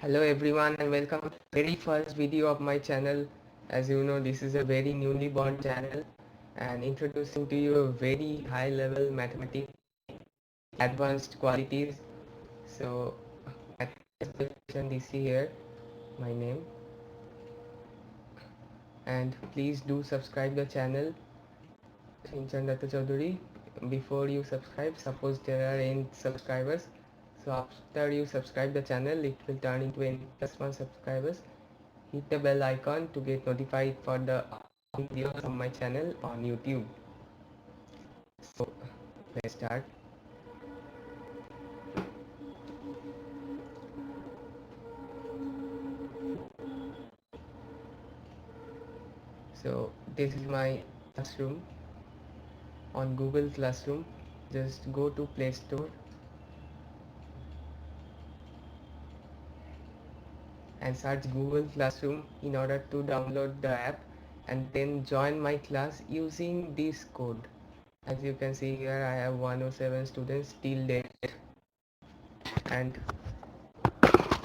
Hello everyone and welcome to the very first video of my channel. As you know, this is a very newly born channel and introducing to you a very high level mathematics advanced qualities. So Sinchan DC here, my name, and please do subscribe the channel Sinchan DC. Before you subscribe, suppose there are n subscribers, so after you subscribe the channel it will turn into n plus 1 subscribers. Hit the bell icon to get notified for the videos on my channel on YouTube. So let's start. So this is my classroom on Google Classroom. Just go to Play Store and search Google Classroom in order to download the app and then join my class using this code. As you can see here, I have 107 students till date, and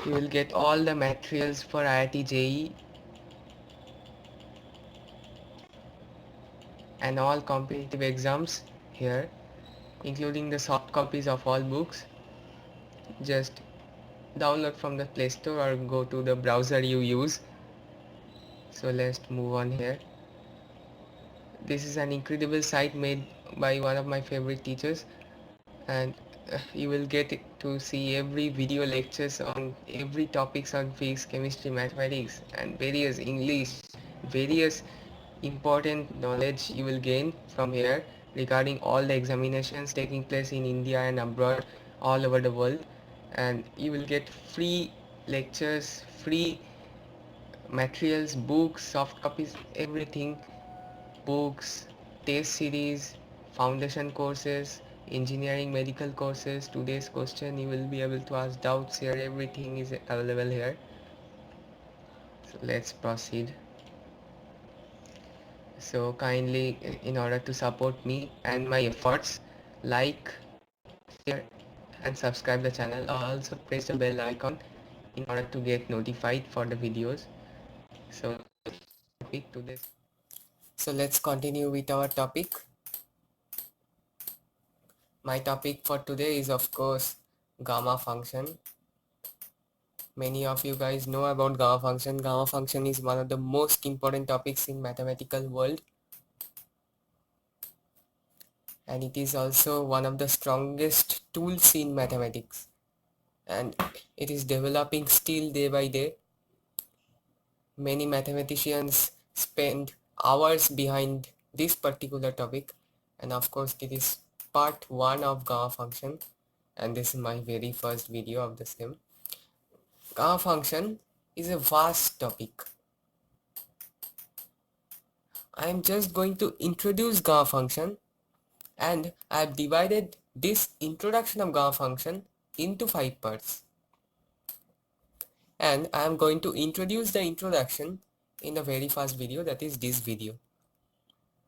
you will get all the materials for IIT JEE and all competitive exams here, including the soft copies of all books. Just download from the Play Store or go to the browser you use. So let's move on here. This is an incredible site made by one of my favorite teachers, and you will get to see every video lectures on every topics on physics, chemistry, mathematics and various English, various important knowledge you will gain from here regarding all the examinations taking place in India and abroad, all over the world. And you will get free lectures, free materials, books, soft copies, everything, books, test series, foundation courses, engineering medical courses, today's question, you will be able to ask doubts here, everything is available here. So let's proceed. So kindly, in order to support me and my efforts, like, share and subscribe the channel. Also press the bell icon in order to get notified for the videos. So topic to this. So let's continue with our topic. My topic for today is of course gamma function. Many of you guys know about gamma function. Gamma function is one of the most important topics in mathematical world, and it is also one of the strongest tools in mathematics, and it is developing still day by day. Many mathematicians spend hours behind this particular topic, and of course it is part 1 of gamma function, and this is my very first video of the same. Gamma function is a vast topic. I am just going to introduce gamma function, and I have divided this introduction of gamma function into 5 parts, and I am going to introduce the introduction in the very first video, that is this video.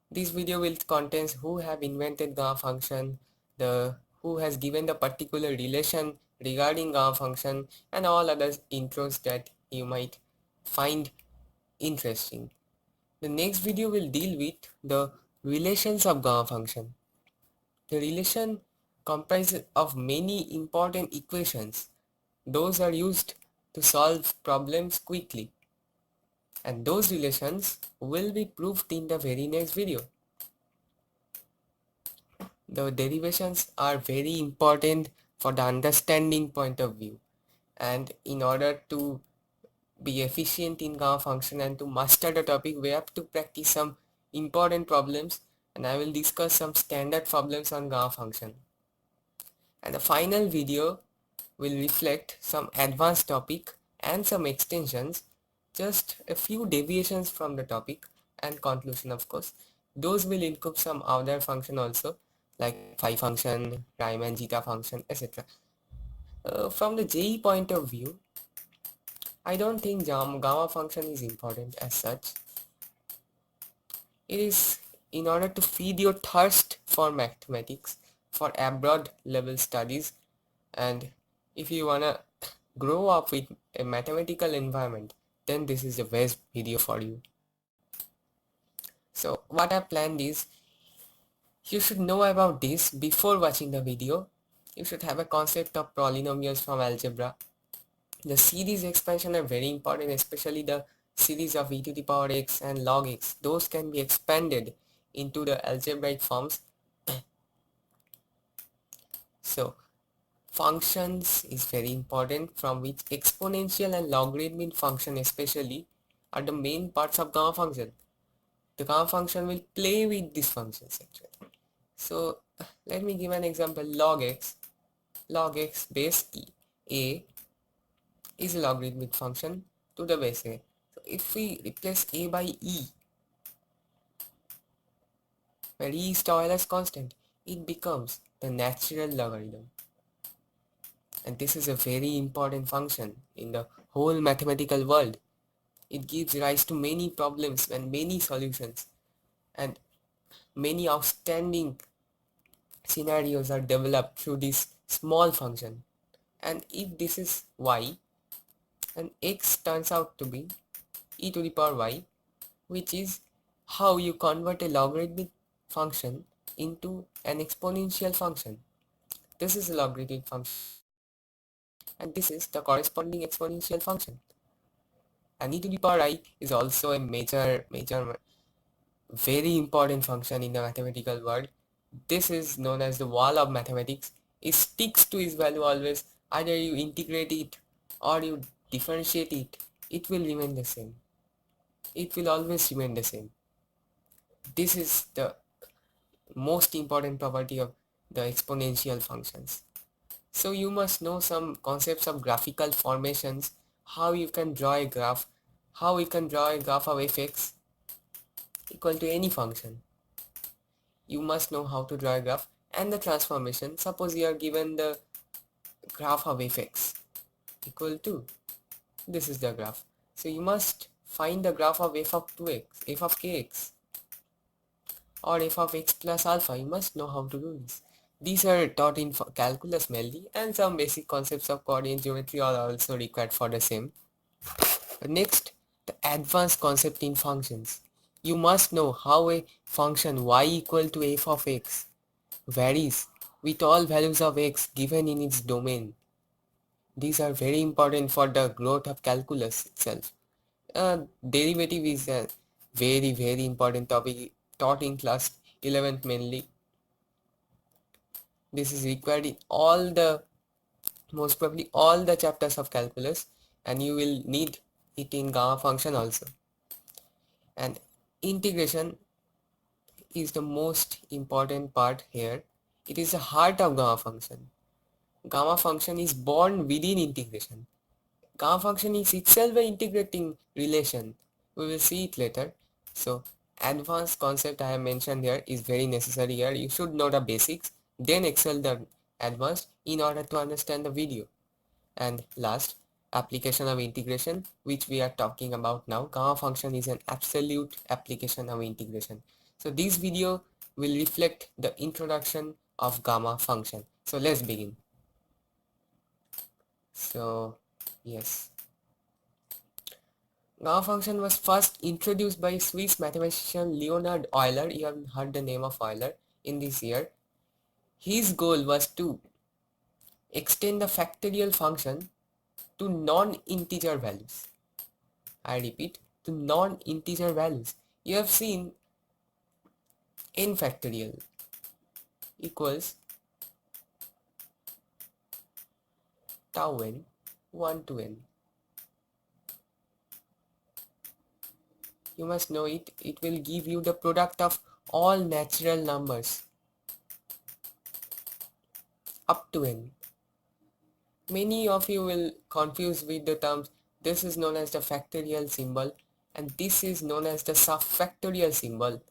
This video will contain who have invented gamma function, the who has given the particular relation regarding gamma function, and all other intros that you might find interesting. The next video will deal with the relations of gamma function. The relation comprises of many important equations. Those are used to solve problems quickly, and those relations will be proved in the very next video. The derivations are very important for the understanding point of view, and in order to be efficient in gamma function and to master the topic, we have to practice some important problems, and I will discuss some standard problems on gamma function. And the final video will reflect some advanced topic and some extensions, just a few deviations from the topic, and conclusion of course. Those will include some other function also, like phi function, prime and zeta function, etc. From the JE point of view, I don't think gamma function is important as such. It is in order to feed your thirst for mathematics, for abroad level studies, and if you wanna grow up with a mathematical environment, then this is the best video for you. So what I planned is, you should know about this before watching the video. You should have a concept of polynomials from algebra. The series expansion are very important, especially the series of e to the power x and log x. Those can be expanded into the algebraic forms. So functions is very important, from which exponential and logarithmic function especially are the main parts of gamma function. The gamma function will play with these functions actually. So let me give an example. Log x base a is a logarithmic function to the base a. So if we replace a by e, where e is Euler's constant, it becomes the natural logarithm. And this is a very important function in the whole mathematical world. It gives rise to many problems and many solutions, and many outstanding scenarios are developed through this small function. And if this is y, and x turns out to be e to the power y, which is how you convert a logarithmic function into an exponential function. This is a logarithmic function, and this is the corresponding exponential function. And e to the power I is also a major very important function in the mathematical world. This is known as the wall of mathematics. It sticks to its value always. Either you integrate it or you differentiate it, it will remain the same. It will always remain the same. This is the most important property of the exponential functions. So you must know some concepts of graphical formations, how you can draw a graph, how we can draw a graph of fx equal to any function. You must know how to draw a graph and the transformation. Suppose you are given the graph of fx equal to, this is the graph. So you must find the graph of f of 2x, f of kx, or f of x plus alpha. You must know how to do this. These are taught in calculus mainly, and some basic concepts of coordinate geometry are also required for the same. Next, the advanced concept in functions. You must know how a function y equal to f of x varies with all values of x given in its domain. These are very important for the growth of calculus itself. Derivative is a very important topic taught in class 11th mainly. This is required in all the, most probably all the chapters of calculus, and you will need it in gamma function also. And integration is the most important part here. It is the heart of gamma function. Gamma function is born within integration. Gamma function is itself an integrating relation. We will see it later. So advanced concept I have mentioned here is very necessary here. You should know the basics, then excel the advanced in order to understand the video. And last, application of integration, which we are talking about now. Gamma function is an absolute application of integration. So this video will reflect the introduction of gamma function. So let's begin. So yes, gamma function was first introduced by Swiss mathematician Leonhard Euler. You have heard the name of Euler in this year. His goal was to extend the factorial function to non-integer values. I repeat, to non-integer values. You have seen n factorial equals tau n 1 to n. You must know it. It will give you the product of all natural numbers up to n. Many of you will confuse with the terms. This is known as the factorial symbol and this is known as the subfactorial symbol.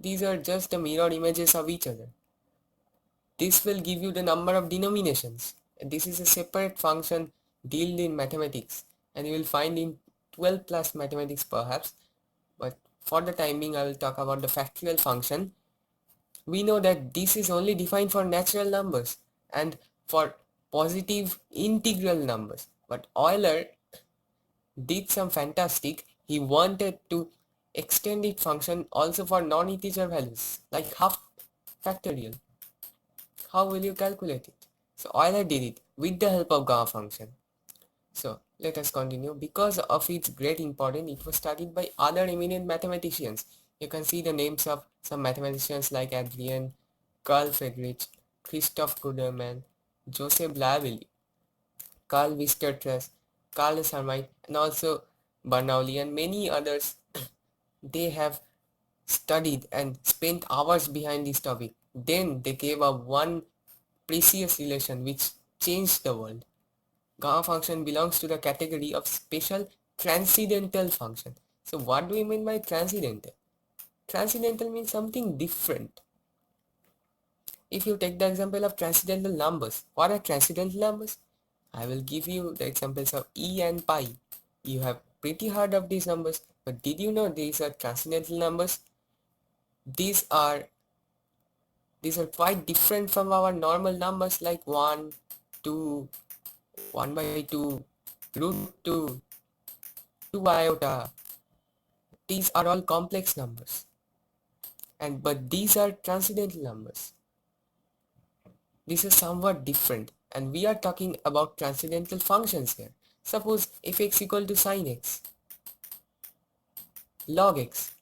These are just the mirror images of each other. This will give you the number of denominations. This is a separate function dealt in mathematics and you will find in 12 plus mathematics perhaps, but for the time being I will talk about the factorial function. We know that this is only defined for natural numbers and for positive integral numbers. But Euler did some fantastic. He wanted to extend its function also for non-integer values like half factorial. How will you calculate it? So Euler did it with the help of gamma function. So let us continue. Because of its great importance, it was studied by other eminent mathematicians. You can see the names of some mathematicians like Adrian, Carl Friedrich, Christoph Guderman, Joseph Lavelli, Carl Weierstrass, Carl Hermite, and also Bernoulli and many others. They have studied and spent hours behind this topic. Then they gave up one precious relation which changed the world. Gamma function belongs to the category of special transcendental function. So what do we mean by transcendental? Transcendental means something different. If you take the example of transcendental numbers, what are transcendental numbers? I will give you the examples of e and pi. You have pretty heard of these numbers, but did you know these are transcendental numbers? These are quite different from our normal numbers like 1, 2, 1 by 2, root 2, 2 iota. These are all complex numbers, but these are transcendental numbers. This is somewhat different, and we are talking about transcendental functions here. Suppose f(x) equal to sin x, log x.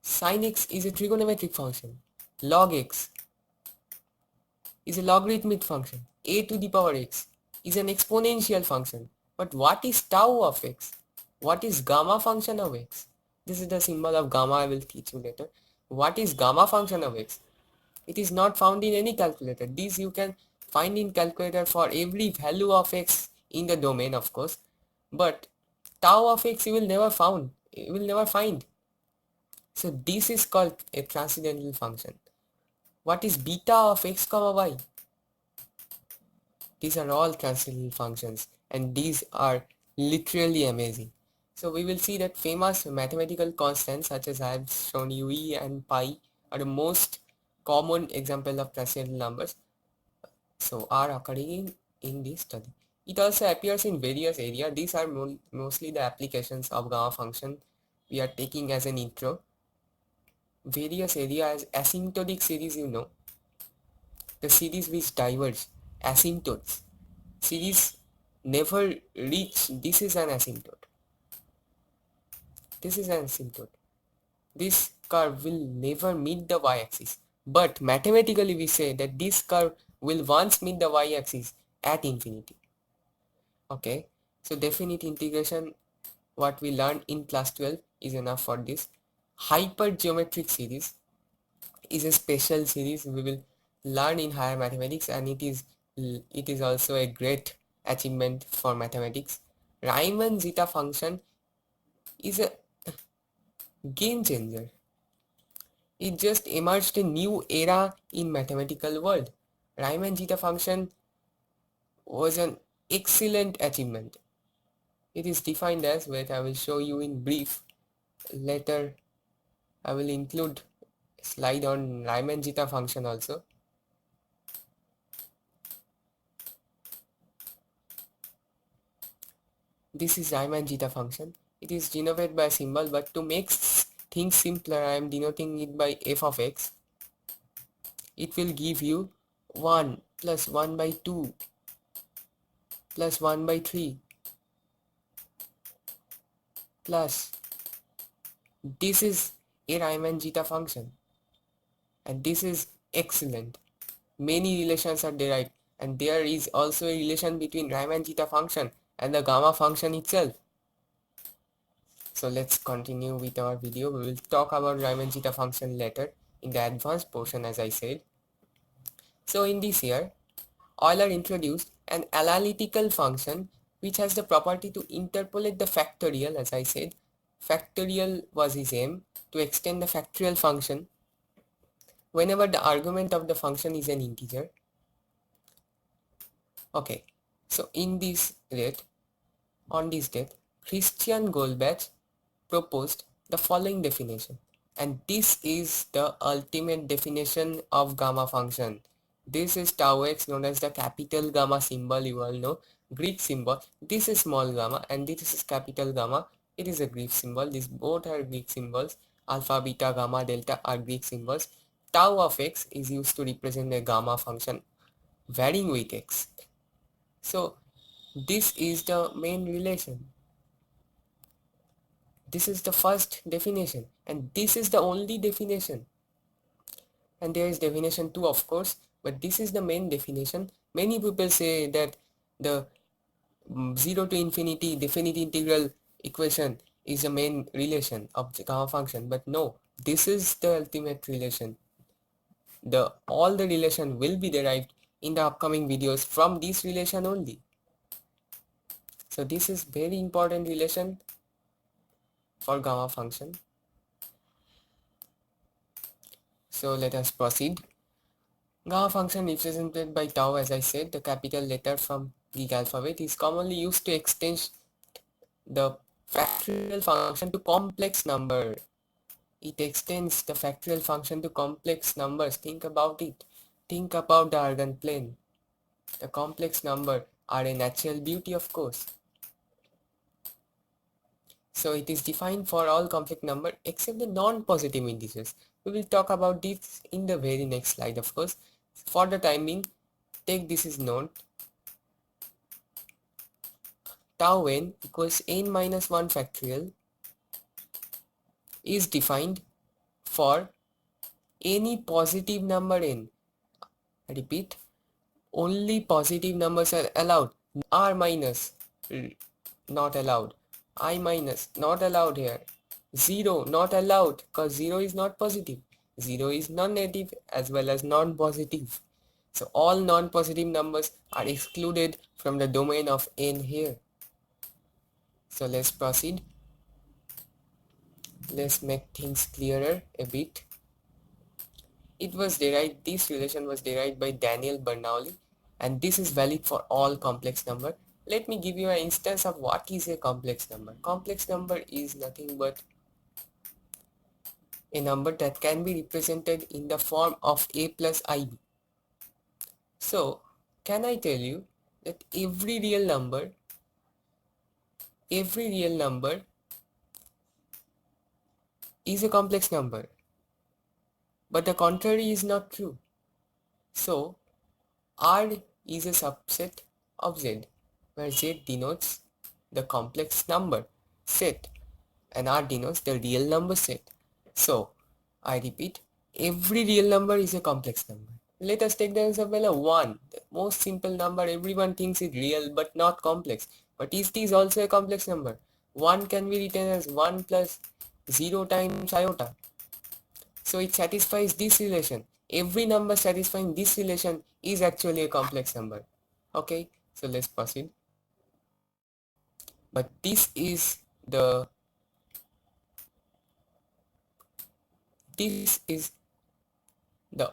Sin x is a trigonometric function. Log x is a logarithmic function. A to the power x is an exponential function. But what is tau of x? What is gamma function of x? This is the symbol of gamma. I will teach you later. What is gamma function of x? It is not found in any calculator. These you can find in calculator for every value of x in the domain, of course. But tau of x you will never found. You will never find. So this is called a transcendental function. What is beta of x comma y? These are all transcendental functions, and these are literally amazing. So we will see that famous mathematical constants such as I have shown you, e and pi are the most common example of transcendental numbers, so are occurring in this study. It also appears in various areas. These are mostly the applications of gamma function we are taking as an intro. Various areas, asymptotic series, you know, the series which diverge, asymptotes. Series never reach, this is an asymptote. This is an asymptote. This curve will never meet the y-axis. But mathematically we say that this curve will once meet the y-axis at infinity. Okay, so definite integration, what we learned in class 12 is enough for this. Hypergeometric series is a special series we will learn in higher mathematics, and it is also a great achievement for mathematics. Riemann zeta function is a game changer. It just emerged a new era in mathematical world. Riemann zeta function was an excellent achievement. It is defined as, wait, I will show you in brief later. I will include a slide on Riemann zeta function also. This is Riemann zeta function. It is denoted by a symbol, but to make things simpler, I am denoting it by f of x. It will give you 1 plus 1 by 2 plus 1 by 3 plus, this is a Riemann zeta function, and this is excellent. Many relations are derived, and there is also a relation between Riemann zeta function and the gamma function itself. So let's continue with our video. We will talk about Riemann zeta function later in the advanced portion, as I said. So in this year, Euler introduced an analytical function which has the property to interpolate the factorial. As I said, factorial was his aim, to extend the factorial function whenever the argument of the function is an integer. Okay, so in this date, on this date, Christian Goldbach proposed the following definition, and this is the ultimate definition of gamma function. This is tau x, known as the capital gamma symbol, you all know. Greek symbol. This is small gamma and this is capital gamma. It is a Greek symbol. These both are Greek symbols. Alpha, beta, gamma, delta are Greek symbols. Tau of x is used to represent a gamma function varying with x. So this is the main relation. This is the first definition and this is the only definition. And there is definition 2 of course, but this is the main definition. Many people say that the 0 to infinity definite integral equation is the main relation of the gamma function, but no, this is the ultimate relation. All the relation will be derived in the upcoming videos from this relation only. So this is very important relation for gamma function. So let us proceed. Gamma function represented by tau, as I said, the capital letter from Greek alphabet, is commonly used to extend the factorial function to complex number. It extends the factorial function to complex numbers. Think about it. Think about the Argand plane. The complex number are a natural beauty, of course. So it is defined for all complex number except the non-positive integers. We will talk about this in the very next slide, of course. For the time being, take this as note. Tau n equals n minus 1 factorial is defined for any positive number n. I repeat, only positive numbers are allowed. R minus not allowed. I minus not allowed here. 0 not allowed because 0 is not positive. 0 is non-negative as well as non-positive. So all non-positive numbers are excluded from the domain of n here. So let's proceed. Let's make things clearer a bit. This relation was derived by Daniel Bernoulli, and this is valid for all complex number. Let me give you an instance of what is a complex number. Complex number is nothing but a number that can be represented in the form of a plus ib. So can I tell you that every real number is a complex number, but the contrary is not true. So R is a subset of Z, where Z denotes the complex number set and R denotes the real number set. So I repeat, every real number is a complex number. Let us take the example of 1, the most simple number. Everyone thinks it real but not complex. But is this also a complex number? 1 can be written as 1 plus 0 times iota. So it satisfies this relation. Every number satisfying this relation is actually a complex number. Okay, so let's proceed. But this is the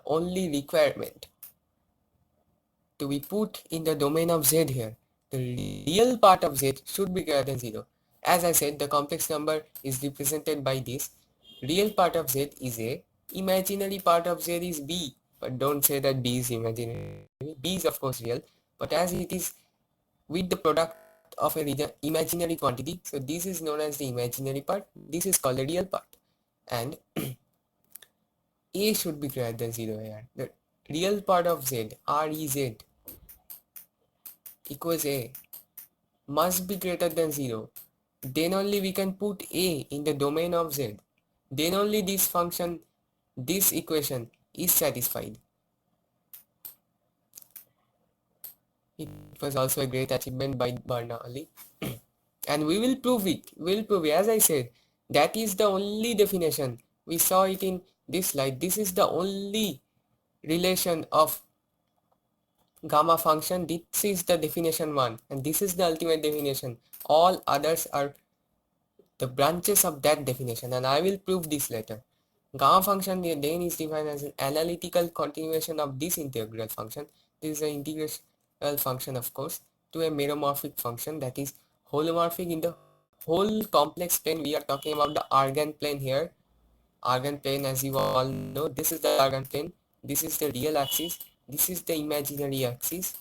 only requirement to be put in the domain of Z here. The real part of Z should be greater than 0. As I said, the complex number is represented by this. Real part of Z is A, imaginary part of Z is B. But don't say that B is imaginary. B is of course real, but as it is with the product of a imaginary quantity, so this is known as the imaginary part. This is called the real part. And A should be greater than 0 here. The real part of Z, REZ, equals A, must be greater than 0. Then only we can put A in the domain of Z. Then only this function, this equation is satisfied. It was also a great achievement by Bernoulli. And we will prove it. As I said, that is the only definition. We saw it in this slide. This is the only relation of gamma function. This is the definition 1 and this is the ultimate definition. All others are the branches of that definition, and I will prove this later. Gamma function then is defined as an analytical continuation of this integral function. This is an integral function, of course, to a meromorphic function that is holomorphic in the whole complex plane. We are talking about the Argand plane here. Argand plane, as you all know, this is the Argand plane. This is the real axis. This is the imaginary axis.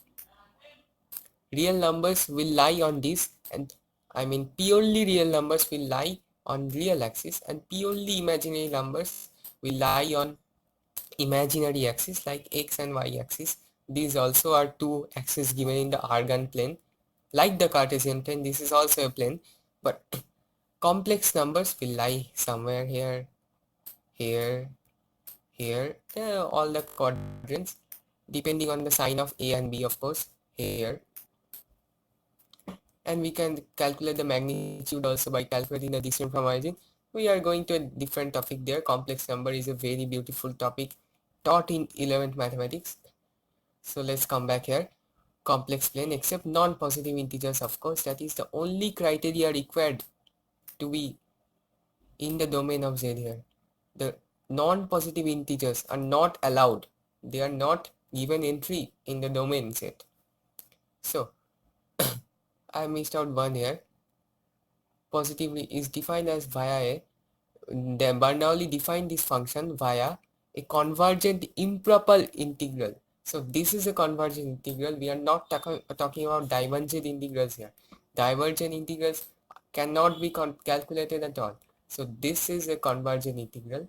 real numbers will lie on this, and I mean purely real numbers will lie on real axis, and purely imaginary numbers will lie on imaginary axis like x and y axis. These also are two axes given in the Argand plane. Like the Cartesian plane, this is also a plane, but complex numbers will lie somewhere here, here, here, all the quadrants, depending on the sign of A and B, of course, here. And we can calculate the magnitude also by calculating the distance from origin. We are going to a different topic there. Complex number is a very beautiful topic taught in 11th mathematics. So let's come back here. Complex plane except non-positive integers, of course, that is the only criteria required to be in the domain of Z here. The non-positive integers are not allowed. They are not given entry in the domain set. So I missed out one here. Positively is defined as via a. The Bernoulli defined this function via a convergent improper integral. So this is a convergent integral. We are not talking about divergent integrals here. Divergent integrals cannot be calculated at all. So this is a convergent integral,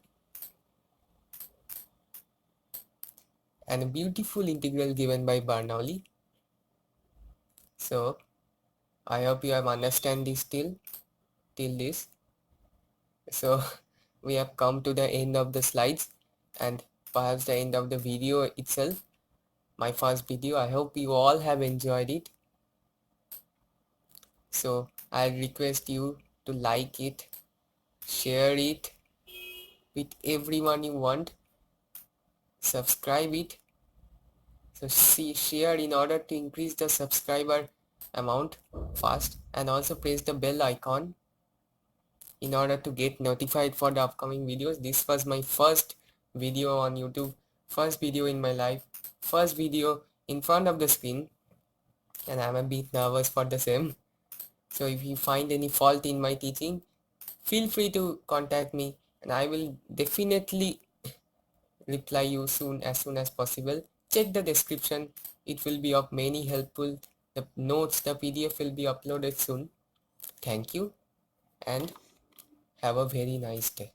and a beautiful integral given by Bernoulli. So I hope you have understand this till this. So we have come to the end of the slides and perhaps the end of the video itself, my first video. I hope you all have enjoyed it. So I request you to like it, share it with everyone you want, subscribe it. So share in order to increase the subscriber amount fast, and also press the bell icon in order to get notified for the upcoming videos. This was my first video on YouTube, first video in my life, first video in front of the screen, and I'm a bit nervous for the same. So if you find any fault in my teaching, feel free to contact me, and I will definitely reply you as soon as possible. Check the description, it will be of many helpful. The notes, the PDF will be uploaded soon. Thank you and have a very nice day.